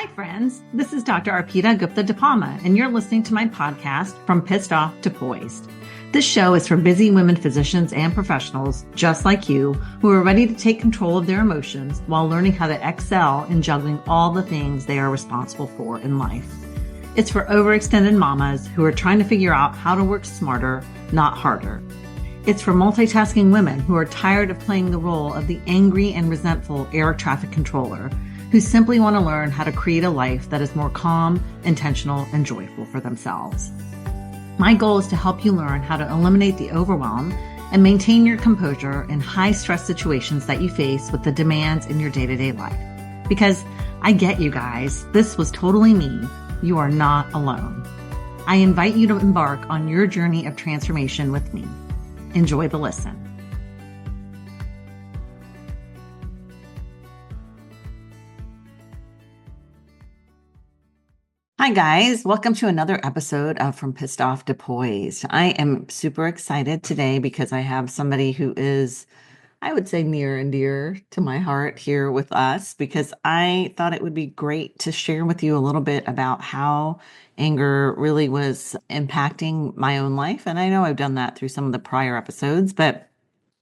Hi, friends. This is Dr. Arpita Gupta DePalma, and you're listening to my podcast, From Pissed Off to Poised. This show is for busy women physicians and professionals just like you who are ready to take control of their emotions while learning how to excel in juggling all the things they are responsible for in life. It's for overextended mamas who are trying to figure out how to work smarter, not harder. It's for multitasking women who are tired of playing the role of the angry and resentful air traffic controller, who simply want to learn how to create a life that is more calm, intentional, and joyful for themselves. My goal is to help you learn how to eliminate the overwhelm and maintain your composure in high-stress situations that you face with the demands in your day-to-day life. Because I get you guys, this was totally me. You are not alone. I invite you to embark on your journey of transformation with me. Enjoy the listen. Hi, guys. Welcome to another episode of From Pissed Off to Poised. I am super excited today because I have somebody who is, I would say, near and dear to my heart here with us, because I thought it would be great to share with you a little bit about how anger really was impacting my own life. And I know I've done that through some of the prior episodes, but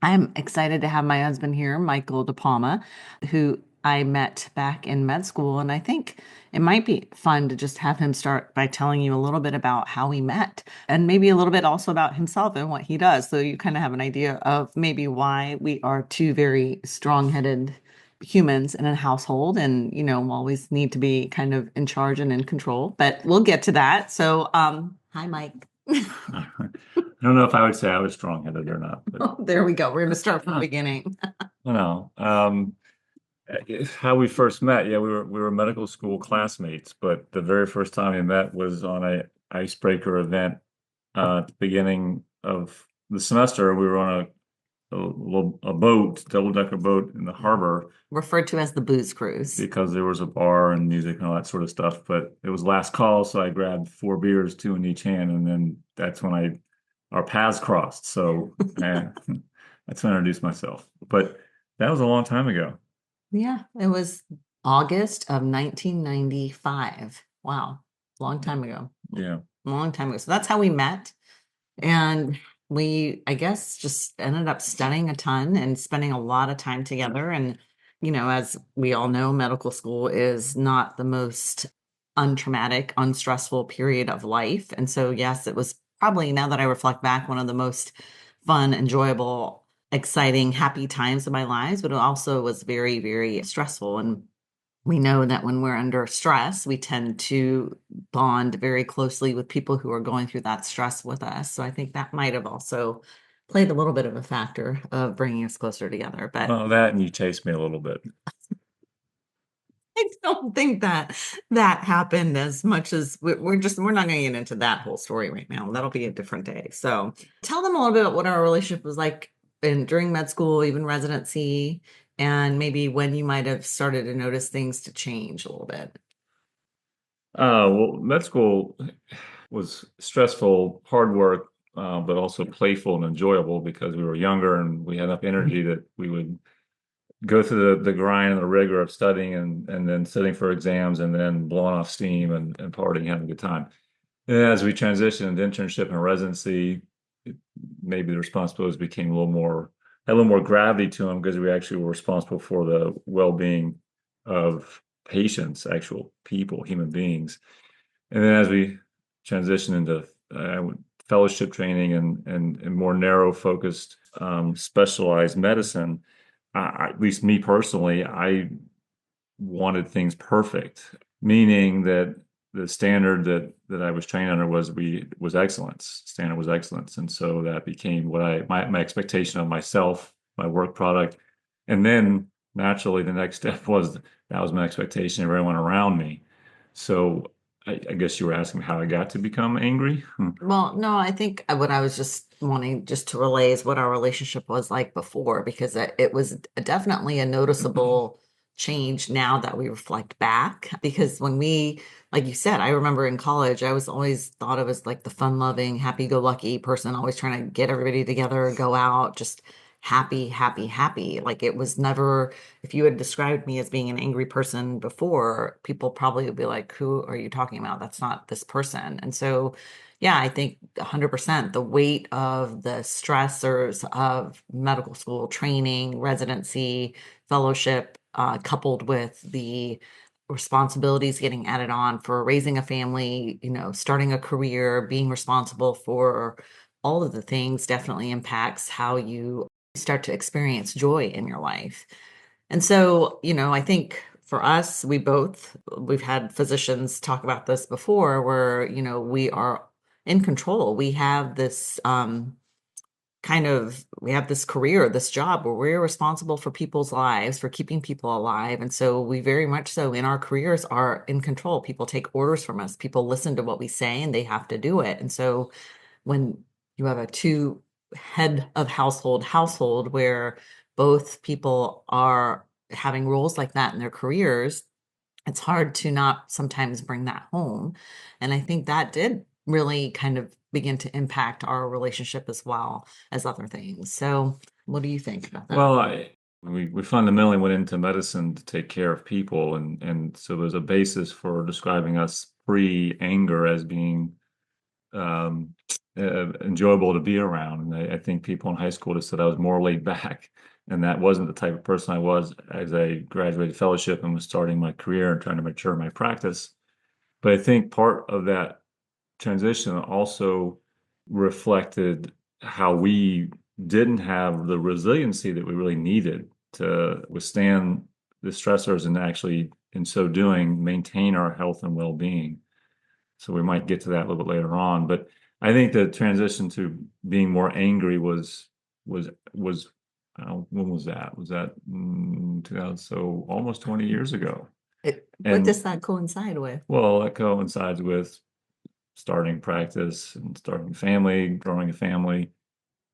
I'm excited to have my husband here, Michael DePalma, who I met back in med school. And I think it might be fun to just have him start by telling you a little bit about how we met and maybe a little bit also about himself and what he does. So you kind of have an idea of maybe why we are two very strong-headed humans in a household and, always need to be kind of in charge and in control. But we'll get to that. So, hi, Mike. I don't know if I would say I was strong-headed or not, but Oh, there we go. We're going to start from the beginning. you know, um, how we first met. Yeah, we were medical school classmates, but the very first time we met was on a icebreaker event at the beginning of the semester. We were on a boat, double-decker boat in the harbor Referred to as the booze cruise. because there was a bar and music and all that sort of stuff. But it was last call, so I grabbed 4 beers, two in each hand, and then that's when our paths crossed. So that's when I introduced myself. But that was a long time ago. Yeah, it was August of 1995. Wow, long time ago. Yeah. Long time ago. So that's how we met. And we, I guess, just ended up studying a ton and spending a lot of time together. And, as we all know, medical school is not the most untraumatic, unstressful period of life. And so, yes, it was probably, now that I reflect back, one of the most fun, enjoyable, exciting, happy times of my lives, but it also was very, very stressful. And we know that when we're under stress, we tend to bond very closely with people who are going through that stress with us. So I think that might have also played a little bit of a factor of bringing us closer together. But Well, that and you chased me a little bit. I don't think that happened as much as we're not going to get into that whole story right now. That'll be a different day. So tell them a little bit about what our relationship was like during med school, even residency, and maybe when you might have started to notice things to change a little bit. Well, med school was stressful, hard work, but also playful and enjoyable because we were younger and we had enough energy that we would go through the grind and the rigor of studying and then sitting for exams and then blowing off steam and partying, having a good time. And then as we transitioned into internship and residency, maybe the responsibilities became had a little more gravity to them because we actually were responsible for the well-being of patients, actual people, human beings. And then as we transitioned into fellowship training and more narrow focused, specialized medicine, at least me personally, I wanted things perfect, meaning that the standard that I was trained under was excellence. Standard was excellence, and so that became what my expectation of myself, my work product, and then naturally the next step was that was my expectation of everyone around me. So I guess you were asking me how I got to become angry. Well, no, I think what I was just wanting just to relay is what our relationship was like before, because it was definitely a noticeable change now that we reflect back. Because when like you said, I remember in college, I was always thought of as like the fun-loving, happy-go-lucky person, always trying to get everybody together, go out, just happy, happy, happy. Like it was never, if you had described me as being an angry person before, people probably would be like, who are you talking about? That's not this person. And so, yeah, I think 100% the weight of the stressors of medical school training, residency, fellowship, coupled with the responsibilities getting added on for raising a family, starting a career, being responsible for all of the things definitely impacts how you start to experience joy in your life. And so, I think for us, we've had physicians talk about this before where, we are in control. We have this we have this career, this job where we're responsible for people's lives, for keeping people alive. And so we very much so in our careers are in control. People take orders from us. People listen to what we say and they have to do it. And so when you have a two head of household where both people are having roles like that in their careers, it's hard to not sometimes bring that home. And I think that did really kind of begin to impact our relationship as well as other things. So what do you think about that? Well, we fundamentally went into medicine to take care of people, and so there's a basis for describing us pre-anger as being um, enjoyable to be around. And I think people in high school just said I was more laid back, and that wasn't the type of person I was as I graduated fellowship and was starting my career and trying to mature my practice. But I think part of that transition also reflected how we didn't have the resiliency that we really needed to withstand the stressors and actually, in so doing, maintain our health and well-being. So we might get to that a little bit later on. But I think the transition to being more angry was when was that? Was that 2000? So almost 20 years ago. What And does that coincide with? well, that coincides with starting practice and starting family, growing a family.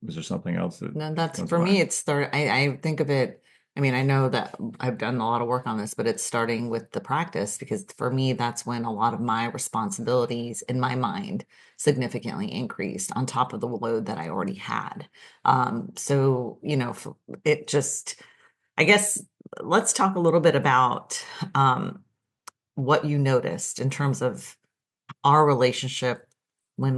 Was there something else that No, that's comes for to me, mind? it's start. I think of it. I mean, I know that I've done a lot of work on this, but it's starting with the practice because for me, that's when a lot of my responsibilities in my mind significantly increased on top of the load that I already had. So, it just, I guess, let's talk a little bit about what you noticed in terms of our relationship when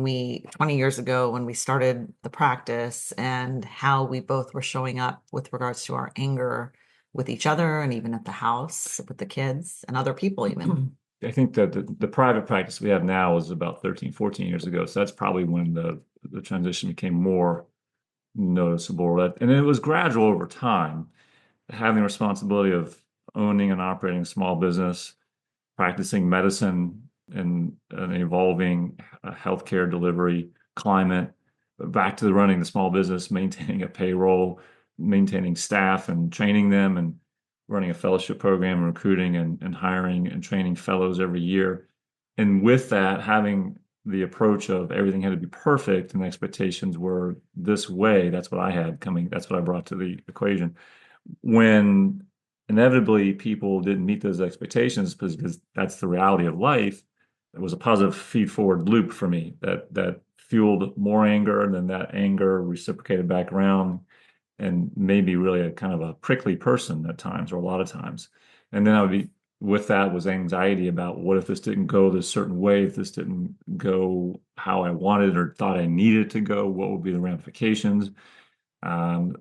20 years ago, when we started the practice and how we both were showing up with regards to our anger with each other and even at the house with the kids and other people even. I think that the private practice we have now is about 13, 14 years ago. So that's probably when the transition became more noticeable. And it was gradual over time. Having the responsibility of owning and operating a small business, practicing medicine in an evolving healthcare delivery climate, back to the running the small business, maintaining a payroll, maintaining staff and training them, and running a fellowship program, recruiting and hiring and training fellows every year. And with that, having the approach of everything had to be perfect and the expectations were this way. That's what I had coming. That's what I brought to the equation. When inevitably people didn't meet those expectations because that's the reality of life, it was a positive feed forward loop for me that fueled more anger, and then that anger reciprocated back around and made me really a kind of a prickly person at times, or a lot of times. And then I would be with that was anxiety about what if this didn't go this certain way, if this didn't go how I wanted or thought I needed to go, what would be the ramifications? Um,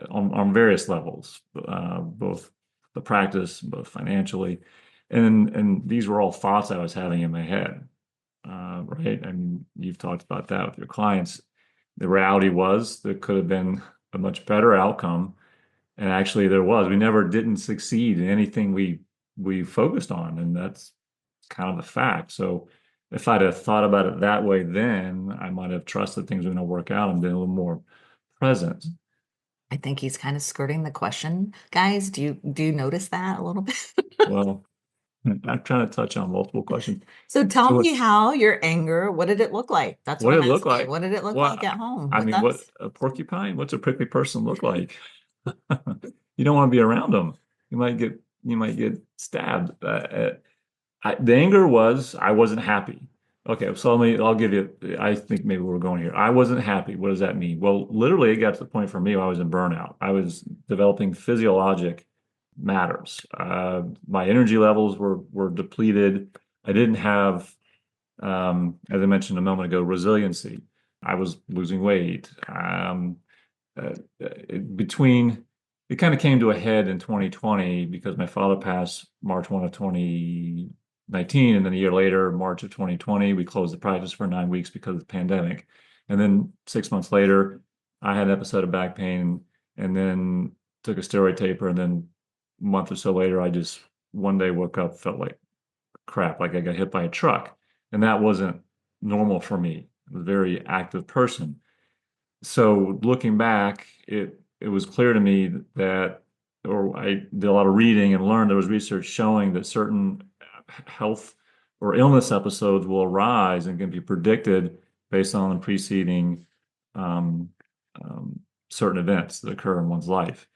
on various levels, both the practice, both financially, and these were all thoughts I was having in my head, right? And you've talked about that with your clients. The reality was there could have been a much better outcome, and actually there was. We never didn't succeed in anything we focused on, and that's kind of a fact. So if I'd have thought about it that way, then I might have trusted things were going to work out and been a little more present. I think he's kind of skirting the question. Guys, do you notice that a little bit? Well, I'm trying to touch on multiple questions. So tell So me how your anger, what did it look like? That's what what did I'm it look asking. like? What did it look like What at home I with mean, what us? a porcupine? What's a prickly person look like? You don't want to be around them. You might get stabbed. The anger was I wasn't happy. Okay, so I'll give you, I think maybe we're going here. I wasn't happy. What does that mean? Well, literally, it got to the point for me where I was in burnout. I was developing physiologic matters. My energy levels were depleted. I didn't have, as I mentioned a moment ago, resiliency. I was losing weight. Between it kind of came to a head in 2020 because my father passed March 1 of 2019, and then a year later, March of 2020, we closed the practice for 9 weeks because of the pandemic. And then 6 months later, I had an episode of back pain and then took a steroid taper. And then a month or so later, I just one day woke up, felt like crap, like I got hit by a truck. And that wasn't normal for me. I was a very active person. So looking back, it was clear to me that, or I did a lot of reading and learned there was research showing that certain health or illness episodes will arise and can be predicted based on the preceding um, um, certain events that occur in one's life.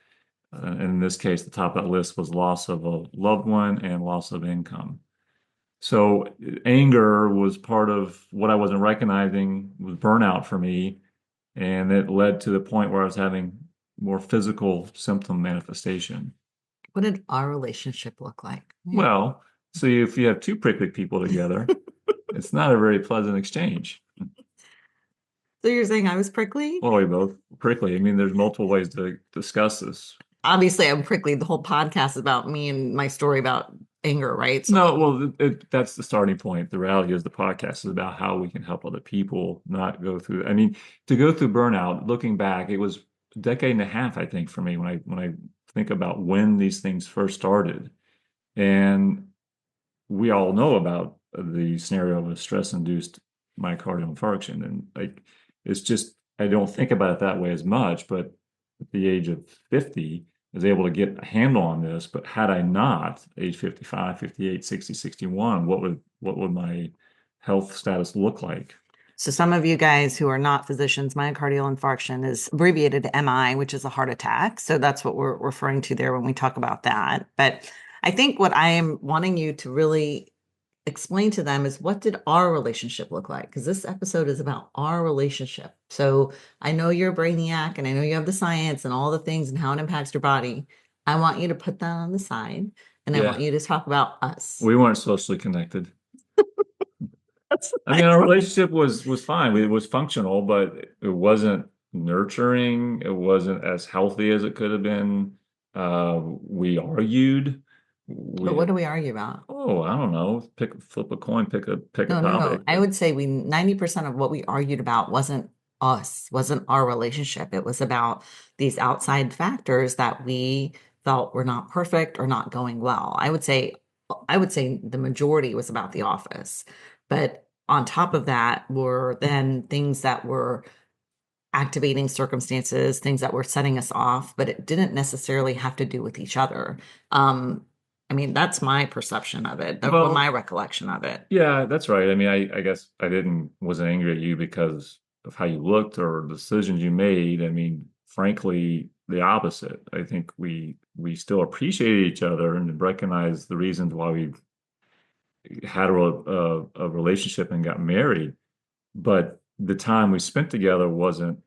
And in this case, the top of that list was loss of a loved one and loss of income. So anger was part of what I wasn't recognizing was burnout for me, and it led to the point where I was having more physical symptom manifestation. What did our relationship look like? Yeah. Well, so if you have two prickly people together, it's not a very pleasant exchange. So you're saying I was prickly? Well, we both prickly. I mean, there's multiple ways to discuss this. Obviously, I'm prickly. The whole podcast is about me and my story about anger, right? So, No, well, that's the starting point. The reality is the podcast is about how we can help other people not go through. I mean, to go through burnout, looking back, it was a decade and a half, I think, for me when I think about when these things first started. And we all know about the scenario of a stress-induced myocardial infarction. And like, it's just, I don't think about it that way as much, but at the age of 50, I was able to get a handle on this. But had I not, age 55, 58, 60, 61, what would my health status look like? so some of you guys who are not physicians, myocardial infarction is abbreviated to MI, which is a heart attack. So that's what we're referring to there when we talk about that. But I think what I am wanting you to really explain to them is what did our relationship look like? Because this episode is about our relationship. So I know you're a brainiac and I know you have the science and all the things and how it impacts your body. I want you to put that on the side and I want Yeah, you to talk about us. we weren't socially connected. That's I mean, our relationship was fine. It was functional, but it wasn't nurturing. It wasn't as healthy as it could have been. We argued. But We what do we argue about? Oh, I don't know. Flip a coin, pick a No. topic. I would say we 90% of what we argued about wasn't us, wasn't our relationship. It was about these outside factors that we felt were not perfect or not going well. I would say the majority was about the office. But on top of that were then things that were activating circumstances, things that were setting us off, but it didn't necessarily have to do with each other. I mean, that's my perception of it, or my Well, recollection of it. yeah, that's right. I mean, I guess I wasn't angry at you because of how you looked or the decisions you made. I mean, frankly, the opposite. I think we still appreciate each other and recognize the reasons why we had a relationship and got married. But the time we spent together wasn't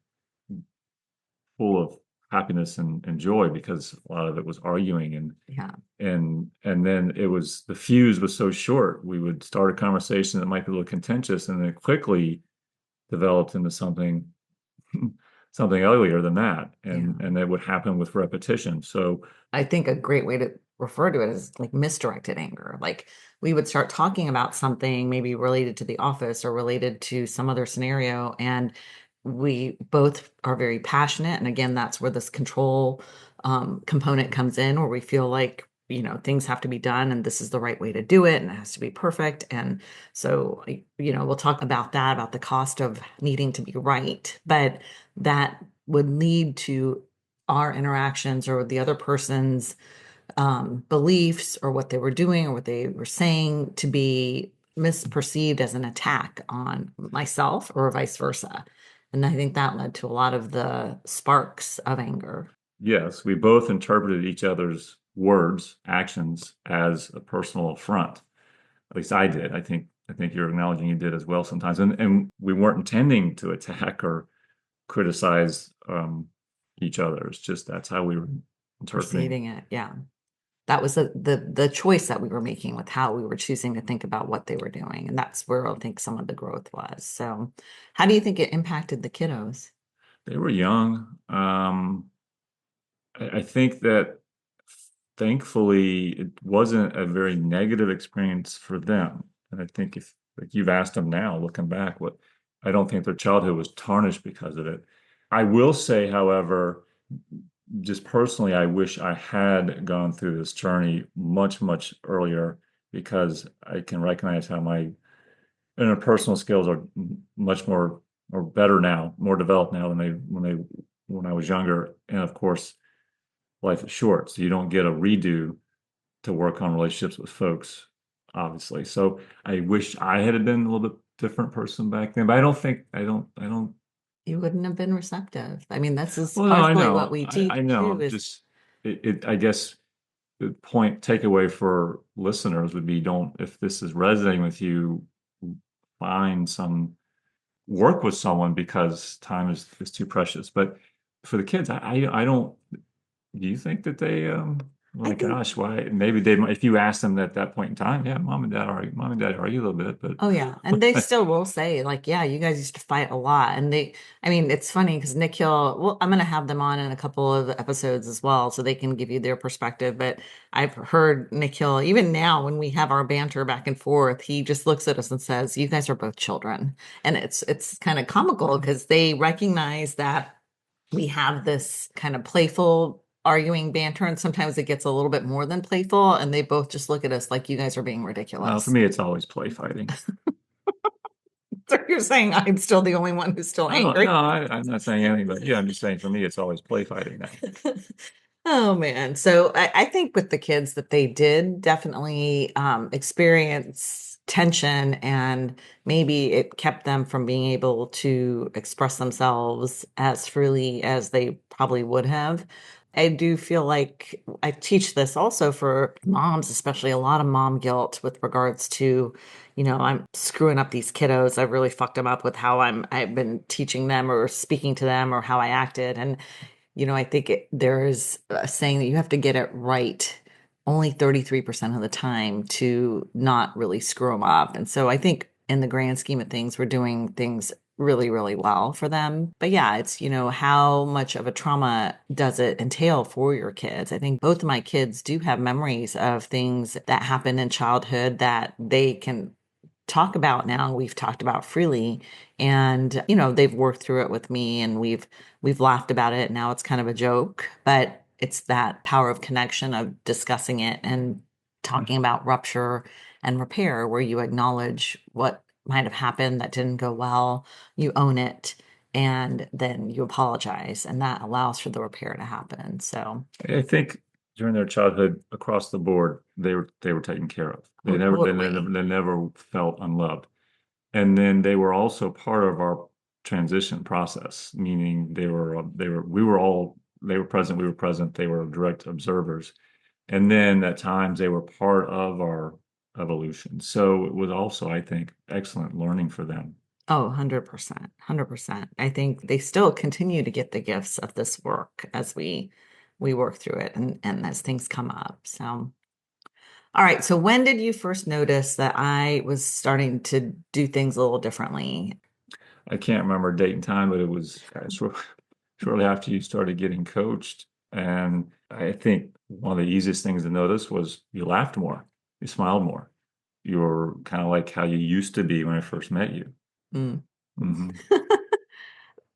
full of happiness and joy because a lot of it was arguing Yeah. and then it was the fuse was so short. We would start a conversation that might be a little contentious and then it quickly developed into something uglier than that. Yeah. And that would happen with repetition. So I think a great way to refer to it is like misdirected anger. Like we would start talking about something maybe related to the office or related to some other scenario, and we both are very passionate. And again, that's where this control component comes in, where we feel like, things have to be done and this is the right way to do it and it has to be perfect. And so, we'll talk about that, about the cost of needing to be right. But that would lead to our interactions or the other person's beliefs or what they were doing or what they were saying to be misperceived as an attack on myself or vice versa. And I think that led to a lot of the sparks of anger. yes, we both interpreted each other's words, actions as a personal affront. At least I did. I think I think you're acknowledging you did as well sometimes. And we weren't intending to attack or criticize each other. It's just that's how we were interpreting. Perceiving it. Yeah. That was the choice that we were making with how we were choosing to think about what they were doing. And that's where I think some of the growth was. So how do you think it impacted the kiddos? They were young. I think that thankfully it wasn't a very negative experience for them. And I think if like you've asked them now, looking back, what I don't think their childhood was tarnished because of it. I will say, however, just personally, I wish I had gone through this journey much, much earlier because I can recognize how my interpersonal skills are much more or better now, more developed now than when I was younger. And of course, life is short, so you don't get a redo to work on relationships with folks, obviously. So I wish I had been a little bit different person back then, but I don't. You wouldn't have been receptive. I mean, this is Well, no, I partially what know, we I teach too know. is Just I guess the point takeaway for listeners would be don't if this is resonating with you, find some work with someone because time is too precious. But for the kids, I don't. Do you think that they I like, think gosh, why? Maybe they might, if you ask them at that point in time, yeah, mom and dad argue a little bit, oh yeah, and they but still will say like, yeah, you guys used to fight a lot, and I mean, it's funny because Nick Hill, well, I'm gonna have them on in a couple of episodes as well, so they can give you their perspective. But I've heard Nick Hill, even now when we have our banter back and forth, he just looks at us and says, "You guys are both children," and it's kind of comical because they recognize that we have this kind of playful arguing banter, and sometimes it gets a little bit more than playful, and they both just look at us like you guys are being for ridiculous. me, it's always play fighting. So you're saying I'm still the only one who's still Oh no, angry? I'm not saying anything, but yeah, I'm just saying for me, it's always play fighting now. Oh man. So I think with the kids that they did definitely experience tension, and maybe it kept them from being able to express themselves as freely as they probably would have. I do feel like I teach this also for moms, especially a lot of mom guilt with regards to, I'm screwing up these kiddos. I've really fucked them up with how I've been teaching them or speaking to them or how I acted. And I think there's a saying that you have to get it right only 33% of the time to not really screw them up. And so I think in the grand scheme of things, we're doing things really, really well for them. But yeah, it's, how much of a trauma does it entail for your kids? I think both of my kids do have memories of things that happened in childhood that they can talk about now. We've talked about freely, and they've worked through it with me, and we've laughed about it. Now it's kind of a joke, but it's that power of connection of discussing it and talking about rupture and repair, where you acknowledge what might have happened that didn't go well, you own it, and then you apologize, and that allows for the repair to happen. So, I think during their childhood, across the board, they were taken care of. They oh, never they never, totally. they never felt unloved. And then they were also part of our transition process, meaning they were present, we were present, they were direct observers. And then at times they were part of our evolution. So it was also, I think, excellent learning for them. Oh, 100%. 100%. I think they still continue to get the gifts of this work as we work through it, and as things come up. So, all right. So when did you first notice that I was starting to do things a little differently? I can't remember date and time, but it was shortly after you started getting coached. And I think one of the easiest things to notice was you laughed more, you smiled more. You were kind of like how you used to be when I first met you. Mm. Hmm.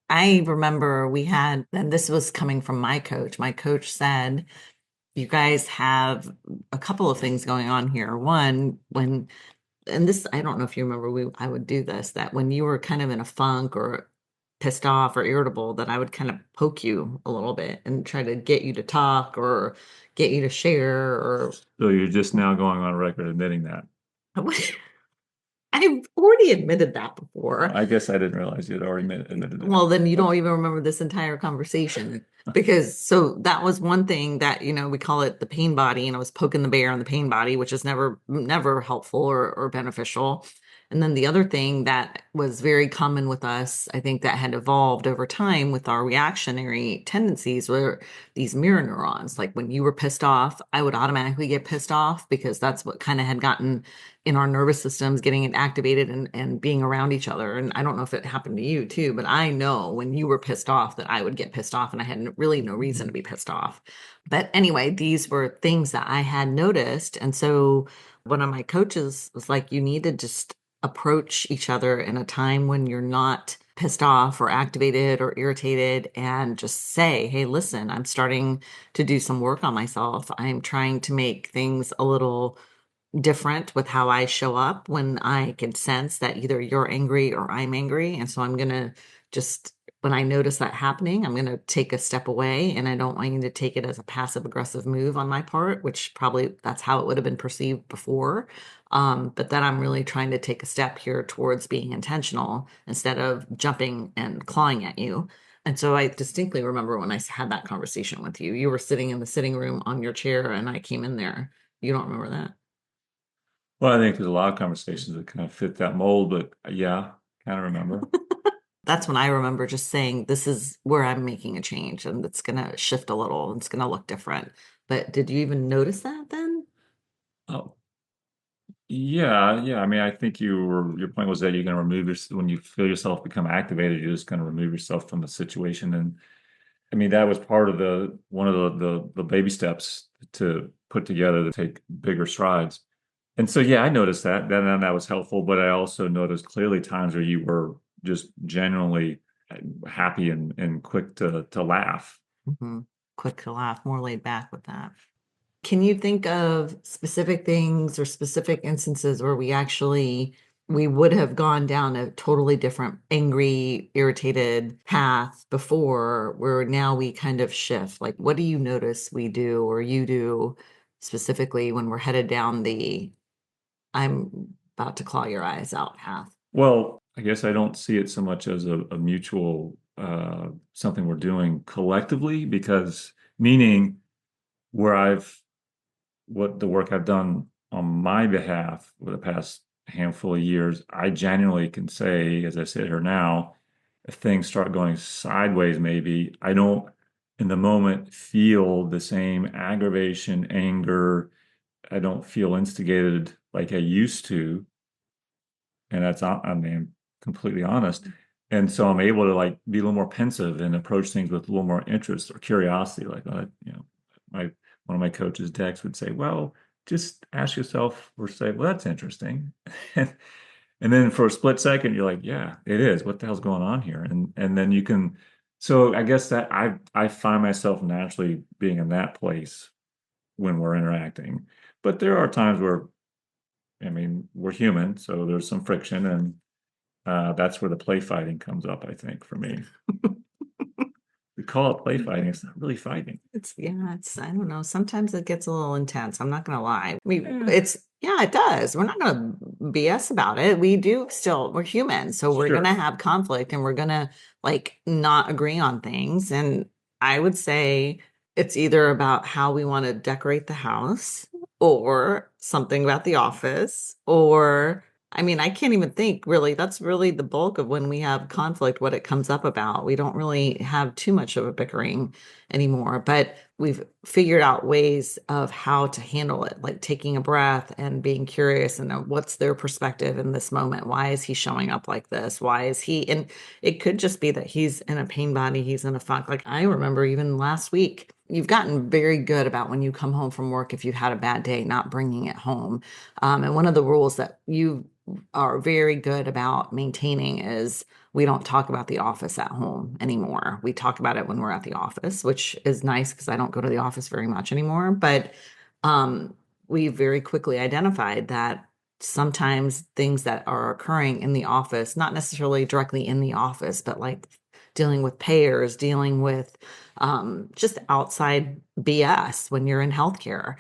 I remember we had, and this was coming from my coach. My coach said, "You guys have a couple of things going on here. One, and this, I don't know if you remember, I would do this, that when you were kind of in a funk or pissed off or irritable, that I would kind of poke you a little bit and try to get you to talk or get you to share or So you're just now going on record admitting that. I've already admitted that before. I guess I didn't realize you'd already admitted it. Well, then you don't even remember this entire conversation. Because so that was one thing that, we call it the pain body, and I was poking the bear on the pain body, which is never helpful or beneficial. And then the other thing that was very common with us, I think that had evolved over time with our reactionary tendencies were these mirror neurons. Like when you were pissed off, I would automatically get pissed off because that's what kind of had gotten in our nervous systems, getting it activated and being around each other. And I don't know if it happened to you too, but I know when you were pissed off that I would get pissed off and I had really no reason to be pissed off. But anyway, these were things that I had noticed. And so one of my coaches was like, you need to just approach each other in a time when you're not pissed off or activated or irritated and just say, hey, listen, I'm starting to do some work on myself. I'm trying to make things a little different with how I show up when I can sense that either you're angry or I'm angry. And so I'm going to just, when I notice that happening, I'm going to take a step away, and I don't want you to take it as a passive aggressive move on my part, which probably that's how it would have been perceived before. But then I'm really trying to take a step here towards being intentional instead of jumping and clawing at you. And so I distinctly remember when I had that conversation with you, you were sitting in the sitting room on your chair and I came in there. You don't remember that? Well, I think there's a lot of conversations that kind of fit that mold, but yeah, kind of remember. That's when I remember just saying, this is where I'm making a change and it's going to shift a little. It's going to look different. But did you even notice that then? Oh, yeah, yeah. I mean, I think your point was that you're going to remove your when you feel yourself become activated, you're just going to remove yourself from the situation. And I mean, that was part of the one of the baby steps to put together to take bigger strides. And so, yeah, I noticed that. That was helpful, but I also noticed clearly times where you were just genuinely happy and quick to laugh. Hmm. Quick to laugh, more laid back with that. Can you think of specific things or specific instances where we would have gone down a totally different angry, irritated path before, where now we kind of shift? Like, what do you notice we do or you do specifically when we're headed down the I'm about to claw your eyes out path? Well, I guess I don't see it so much as a mutual something we're doing collectively, because meaning where I've what the work I've done on my behalf over the past handful of years, I genuinely can say, as I sit here now, if things start going sideways, maybe I don't in the moment feel the same aggravation, anger. I don't feel instigated like I used to. And that's, I mean, completely honest. And so I'm able to like be a little more pensive and approach things with a little more interest or curiosity. Like, my one of my coaches, Dex, would say, "Well, just ask yourself," or say, "Well, that's interesting," and then for a split second, you're like, "Yeah, it is. What the hell's going on here?" And then you can. So I guess that I find myself naturally being in that place when we're interacting, but there are times where I mean, we're human, so there's some friction, and that's where the play fighting comes up, I think, for me. We call it play fighting, it's not really fighting. I don't know. Sometimes it gets a little intense. I'm not gonna lie. Yeah, Yeah, it does. We're not gonna BS about it. We're human. So we're gonna sure. have conflict and we're gonna like not agree on things. And I would say it's either about how we want to decorate the house or something about the office, or I mean, I can't even think really. That's really the bulk of when we have conflict, what it comes up about. We don't really have too much of a bickering anymore, but we've figured out ways of how to handle it, like taking a breath and being curious and what's their perspective in this moment. Why is he showing up like this? Why is he? And it could just be that he's in a pain body, he's in a funk. Like I remember even last week, you've gotten very good about when you come home from work, if you've had a bad day, not bringing it home. And one of the rules that you are very good about maintaining is we don't talk about the office at home anymore. We talk about it when we're at the office, which is nice because I don't go to the office very much anymore. But we very quickly identified that sometimes things that are occurring in the office, not necessarily directly in the office, but like dealing with payers, dealing with just outside BS when you're in healthcare.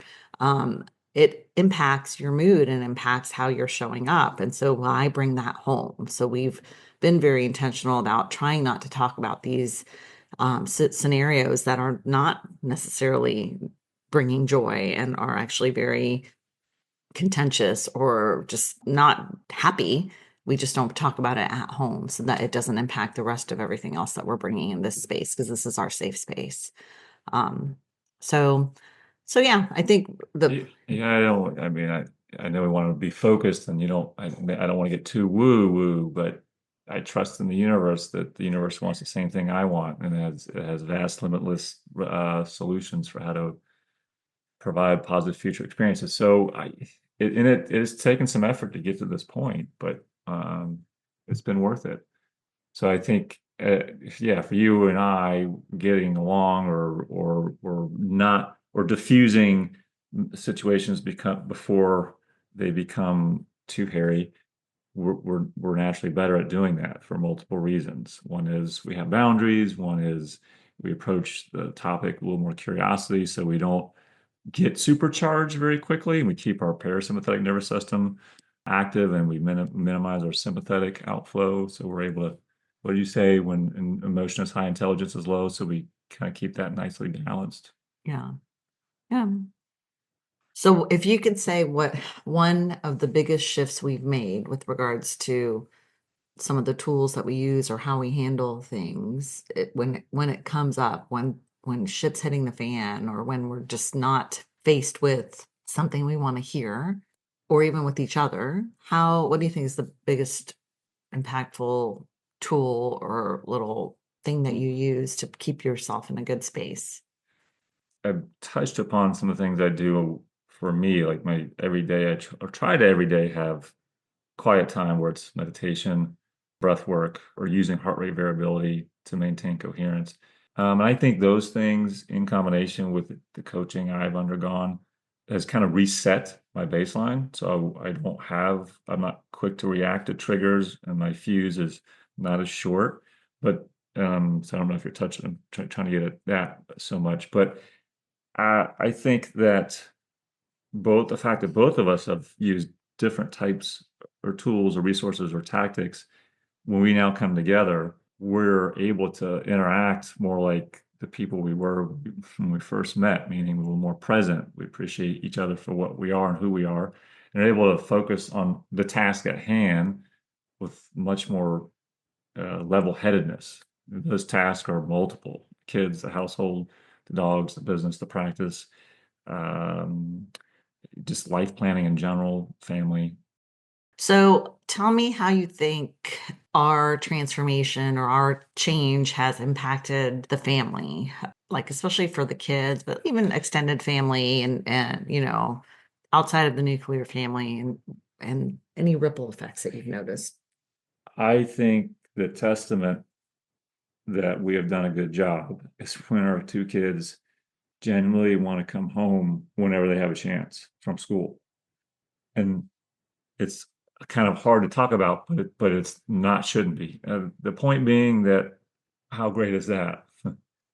It impacts your mood and impacts how you're showing up. And so I bring that home. So we've been very intentional about trying not to talk about these scenarios that are not necessarily bringing joy and are actually very contentious or just not happy. We just don't talk about it at home so that it doesn't impact the rest of everything else that we're bringing in this space, because this is our safe space. Um, so, so yeah, I think Yeah, I know we want to be focused and I don't want to get too woo woo, but I trust in the universe that the universe wants the same thing I want, and it has vast, limitless solutions for how to provide positive future experiences. So it has taken some effort to get to this point, but it's been worth it. So I think, yeah, for you and I getting along or not or diffusing situations become before they become too hairy, we're naturally better at doing that for multiple reasons. One is we have boundaries. One is we approach the topic with a little more curiosity, so we don't get supercharged very quickly, and we keep our parasympathetic nervous system active, and we minimize our sympathetic outflow. So we're able to, what do you say when emotion is high, intelligence is low? So we kind of keep that nicely balanced. yeah, yeah. So if you could say what one of the biggest shifts we've made with regards to some of the tools that we use or how we handle things when it comes up, when shit's hitting the fan, or when we're just not faced with something we want to hear, or even with each other, what do you think is the biggest impactful tool or little thing that you use to keep yourself in a good space? I've touched upon some of the things I do for me, like my everyday, or try to every day have quiet time where it's meditation, breath work, or using heart rate variability to maintain coherence. And I think those things in combination with the coaching I've undergone has kind of reset my baseline. So I'm not quick to react to triggers, and my fuse is not as short. But so I don't know if you're trying to get at that so much, but I think that the fact that both of us have used different types or tools or resources or tactics, when we now come together, we're able to interact more like the people we were when we first met, meaning we were more present. We appreciate each other for what we are and who we are, and are able to focus on the task at hand with much more level-headedness. Those tasks are multiple: kids, the household, the dogs, the business, the practice, um, just life planning in general, family. So tell me how you think our transformation or our change has impacted the family, like especially for the kids, but even extended family and outside of the nuclear family, and any ripple effects that you've noticed. I think the testament that we have done a good job is when our two kids genuinely want to come home whenever they have a chance from school. And it's kind of hard to talk about, but it's not, shouldn't be. The point being that how great is that?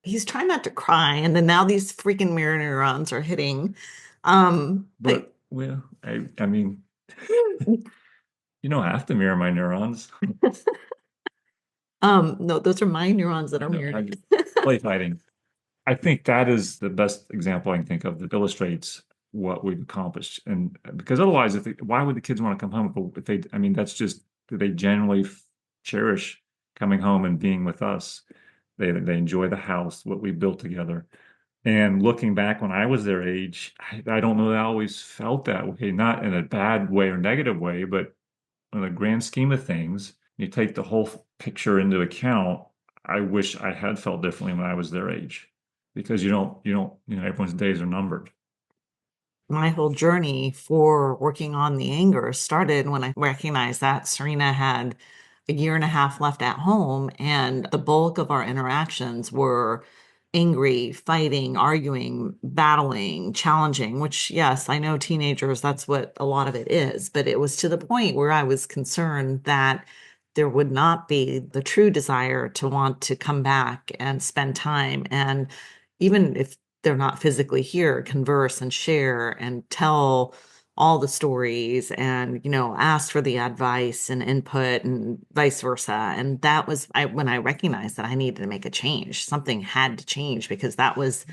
He's trying not to cry, and then now these freaking mirror neurons are hitting. But But well, I mean, you don't have to mirror my neurons. no, those are my neurons that are No, mirrored. play fighting. I think that is the best example I can think of that illustrates what we've accomplished. And because otherwise, why would the kids want to come home if they, I mean, that's just, they generally cherish coming home and being with us. They enjoy the house, what we built together. And looking back when I was their age, I don't know that I always felt that way, not in a bad way or negative way, but in the grand scheme of things, you take the whole picture into account. I wish I had felt differently when I was their age, because everyone's days are numbered. My whole journey for working on the anger started when I recognized that Serena had a year and a half left at home, and the bulk of our interactions were angry, fighting, arguing, battling, challenging, which, yes, I know teenagers, that's what a lot of it is. But it was to the point where I was concerned that there would not be the true desire to want to come back and spend time. And even if they're not physically here, converse and share and tell all the stories and, asked for the advice and input and vice versa. And that was when I recognized that I needed to make a change. Something had to change because that was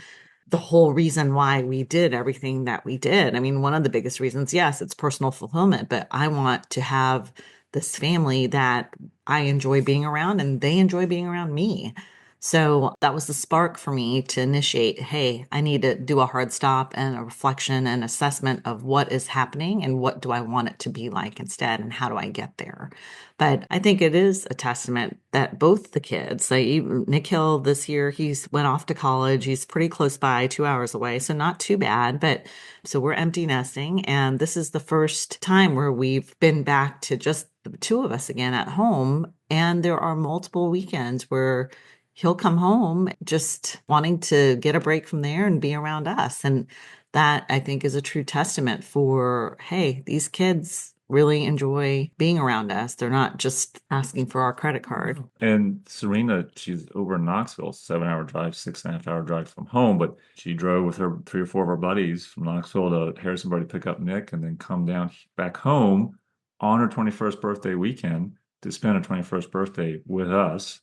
the whole reason why we did everything that we did. I mean, one of the biggest reasons, yes, it's personal fulfillment, but I want to have this family that I enjoy being around and they enjoy being around me. So that was the spark for me to initiate, hey, I need to do a hard stop and a reflection and assessment of what is happening and what do I want it to be like instead and how do I get there. But I think it is a testament that both the kids, like Nick Hill this year, he's went off to college. He's pretty close by, 2 hours away, so not too bad. But so we're empty nesting, and this is the first time where we've been back to just the two of us again at home. And there are multiple weekends where he'll come home just wanting to get a break from there and be around us. And that I think is a true testament for, hey, these kids really enjoy being around us. They're not just asking for our credit card. And Serena, she's over in Knoxville, 7 hour drive, 6.5 hour drive from home, but she drove with her 3 or 4 of her buddies from Knoxville to Harrisonburg to pick up Nick and then come down back home on her 21st birthday weekend to spend her 21st birthday with us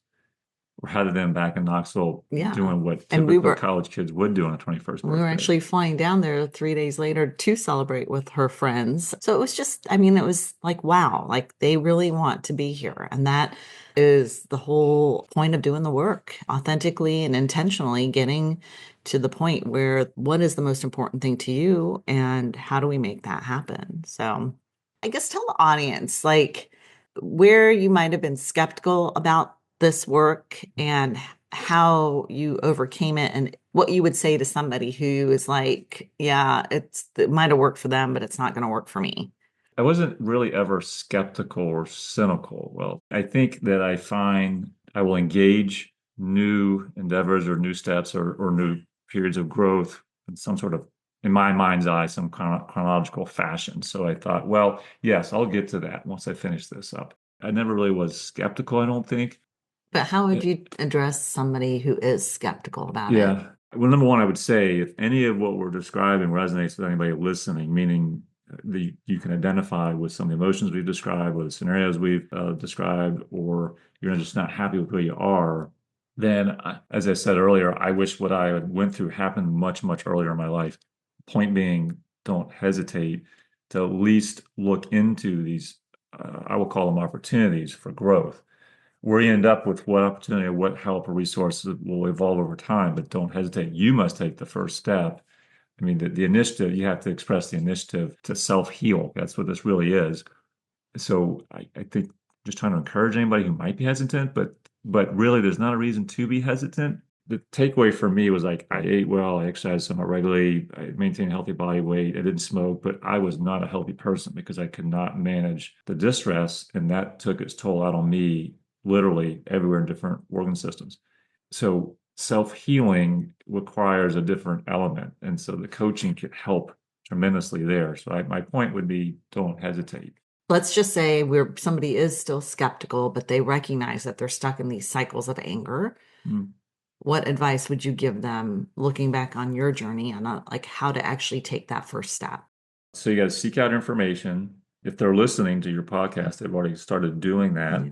rather than back in Knoxville doing what typical college kids would do on a 21st birthday. We were actually flying down there 3 days later to celebrate with her friends. So it was just, I mean, it was like, wow, like they really want to be here. And that is the whole point of doing the work authentically and intentionally, getting to the point where what is the most important thing to you and how do we make that happen? So I guess tell the audience, like, where you might have been skeptical about this work and how you overcame it and what you would say to somebody who is like, yeah, it might have worked for them, but it's not going to work for me. I wasn't really ever skeptical or cynical. Well, I think that I find I will engage new endeavors or new steps or new periods of growth in some sort of, in my mind's eye, some chronological fashion. So I thought, well, yes, I'll get to that once I finish this up. I never really was skeptical, I don't think. But how would you address somebody who is skeptical about it? Yeah. Well, number one, I would say if any of what we're describing resonates with anybody listening, meaning you can identify with some of the emotions we've described, or the scenarios we've described, or you're just not happy with who you are, then, as I said earlier, I wish what I went through happened much, much earlier in my life. Point being, don't hesitate to at least look into these, I will call them opportunities for growth. Where you end up with what opportunity, what help or resources will evolve over time, but don't hesitate. You must take the first step. I mean, the initiative, you have to express the initiative to self-heal. That's what this really is. So I think just trying to encourage anybody who might be hesitant, but really there's not a reason to be hesitant. The takeaway for me was like, I ate well, I exercised somewhat regularly, I maintained a healthy body weight, I didn't smoke, but I was not a healthy person because I could not manage the distress, and that took its toll out on me literally everywhere in different organ systems. So self-healing requires a different element. And so the coaching can help tremendously there. So my point would be, don't hesitate. Let's just say where somebody is still skeptical, but they recognize that they're stuck in these cycles of anger. What advice would you give them looking back on your journey on like how to actually take that first step? So you got to seek out information. If they're listening to your podcast, they've already started doing that.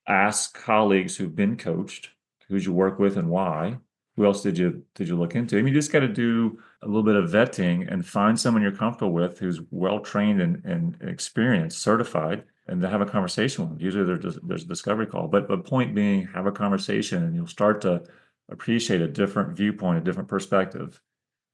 Ask colleagues who've been coached, who'd you work with and why. Who else did you look into? I mean, you just got to do a little bit of vetting and find someone you're comfortable with who's well trained and experienced, certified, and to have a conversation with them. Usually there's a discovery call, but the point being, have a conversation and you'll start to appreciate a different viewpoint, a different perspective,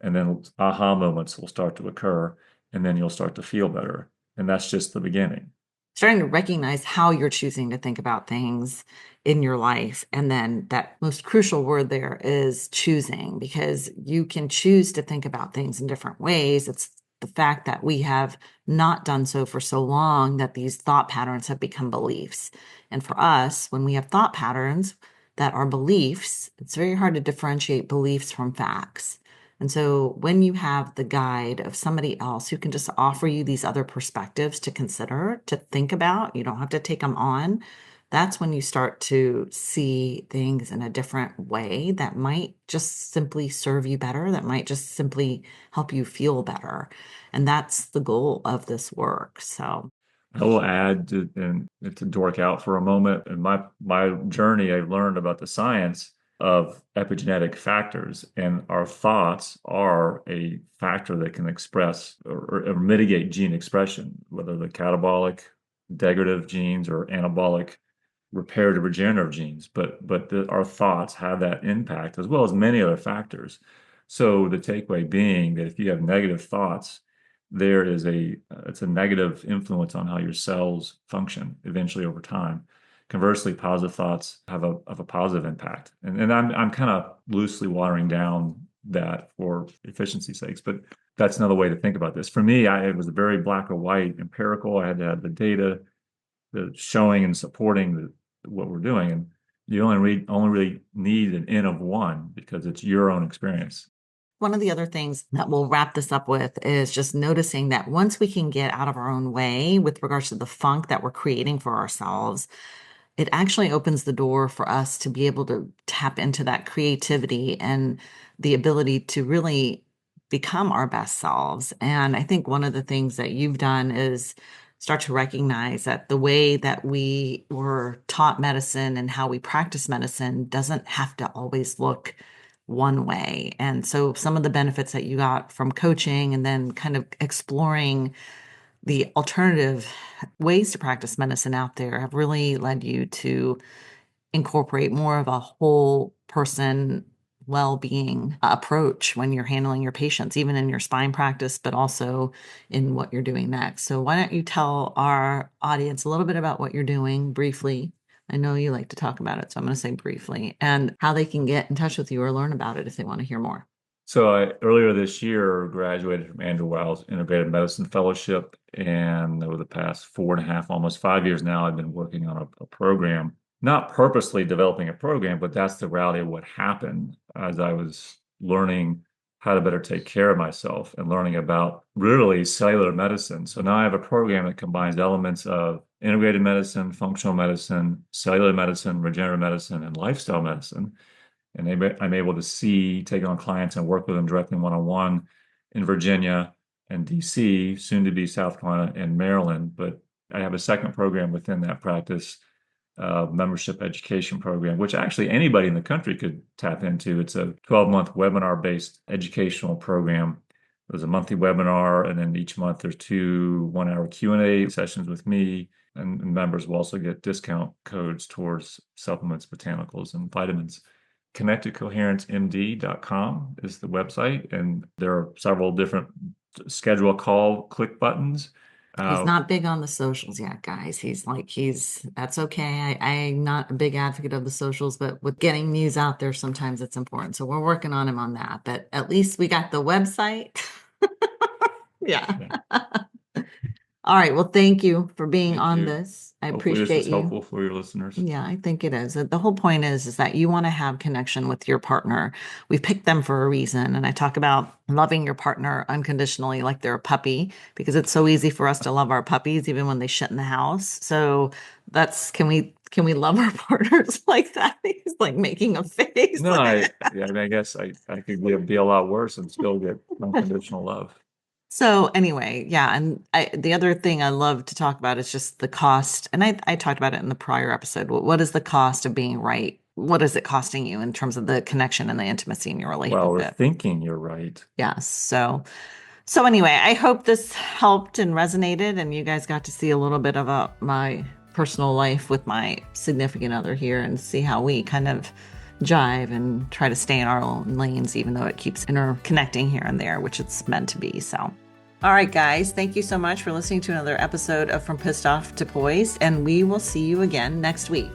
and then aha moments will start to occur, and then you'll start to feel better. And that's just the beginning. Starting to recognize how you're choosing to think about things in your life. And then that most crucial word there is choosing, because you can choose to think about things in different ways. It's the fact that we have not done so for so long that these thought patterns have become beliefs. And for us, when we have thought patterns that are beliefs, it's very hard to differentiate beliefs from facts. And so when you have the guide of somebody else who can just offer you these other perspectives to consider, to think about, you don't have to take them on, that's when you start to see things in a different way that might just simply serve you better, that might just simply help you feel better. And that's the goal of this work. So I will add and to dork out for a moment. In my journey, I've learned about the science of epigenetic factors, and our thoughts are a factor that can express or mitigate gene expression, whether the catabolic, degradative genes or anabolic, reparative, regenerative genes. Our thoughts have that impact as well as many other factors. So the takeaway being that if you have negative thoughts, there is it's a negative influence on how your cells function eventually over time. Conversely, positive thoughts have a positive impact. And I'm kind of loosely watering down that for efficiency's sakes, but that's another way to think about this. For me, it was very black or white, empirical. I had to have the data, the showing and supporting what we're doing. And you only really need an N of one because it's your own experience. one of the other things that we'll wrap this up with is just noticing that once we can get out of our own way with regards to the funk that we're creating for ourselves, it actually opens the door for us to be able to tap into that creativity and the ability to really become our best selves. And I think one of the things that you've done is start to recognize that the way that we were taught medicine and how we practice medicine doesn't have to always look one way. And so some of the benefits that you got from coaching and then kind of exploring the alternative ways to practice medicine out there have really led you to incorporate more of a whole person well-being approach when you're handling your patients, even in your spine practice, but also in what you're doing next. So why don't you tell our audience a little bit about what you're doing briefly? I know you like to talk about it, so I'm going to say briefly, and how they can get in touch with you or learn about it if they want to hear more. So I earlier this year graduated from Andrew Weil's Integrative Medicine Fellowship, and over the past 4.5, almost 5 years now, I've been working on a program, not purposely developing a program, but that's the reality of what happened as I was learning how to better take care of myself and learning about really cellular medicine. So now I have a program that combines elements of integrated medicine, functional medicine, cellular medicine, regenerative medicine, and lifestyle medicine. And I'm able to take on clients and work with them directly one-on-one in Virginia and DC, soon to be South Carolina and Maryland. But I have a second program within that practice, membership education program, which actually anybody in the country could tap into. It's a 12-month webinar-based educational program. There's a monthly webinar, and then each month there's 2 one-hour Q&A sessions with me, and members will also get discount codes towards supplements, botanicals, and vitamins. ConnectedCoherenceMD.com is the website, and there are several different schedule a call click buttons. He's not big on the socials yet, guys. That's okay. I'm not a big advocate of the socials, but with getting news out there, sometimes it's important. So we're working on him on that, but at least we got the website. Yeah. All right. Well, thank you for being on this. I appreciate this is you. helpful for your listeners. Yeah, I think it is. The whole point is that you want to have connection with your partner. We picked them for a reason. And I talk about loving your partner unconditionally like they're a puppy, because it's so easy for us to love our puppies even when they shit in the house. So can we love our partners like that? He's like making a face. No, I guess I could be a lot worse and still get unconditional love. So anyway, yeah. And the other thing I love to talk about is just the cost. And I talked about it in the prior episode. What is the cost of being right? What is it costing you in terms of the connection and the intimacy in your relationship? Well, we're thinking you're right. Yes. So anyway, I hope this helped and resonated, and you guys got to see a little bit about my personal life with my significant other here and see how we kind of jive and try to stay in our own lanes, even though it keeps interconnecting here and there, which it's meant to be. So, all right, guys, thank you so much for listening to another episode of From Pissed Off to Poised, and we will see you again next week.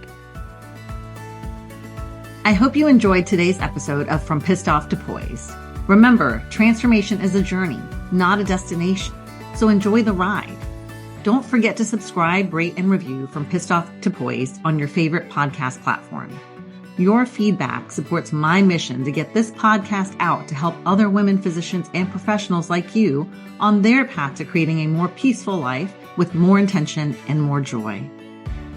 I hope you enjoyed today's episode of From Pissed Off to Poised. Remember, transformation is a journey, not a destination. So enjoy the ride. Don't forget to subscribe, rate, and review From Pissed Off to Poised on your favorite podcast platform. Your feedback supports my mission to get this podcast out to help other women physicians and professionals like you on their path to creating a more peaceful life with more intention and more joy.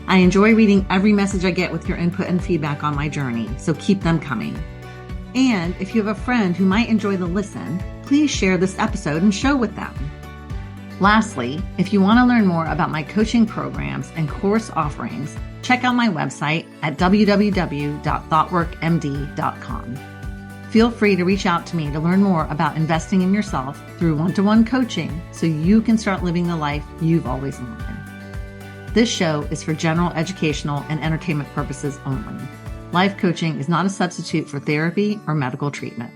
I enjoy reading every message I get with your input and feedback on my journey, so keep them coming. And if you have a friend who might enjoy the listen, please share this episode and show with them. Lastly, if you want to learn more about my coaching programs and course offerings, check out my website at www.thoughtworkmd.com. Feel free to reach out to me to learn more about investing in yourself through one-to-one coaching so you can start living the life you've always wanted. This show is for general educational and entertainment purposes only. Life coaching is not a substitute for therapy or medical treatment.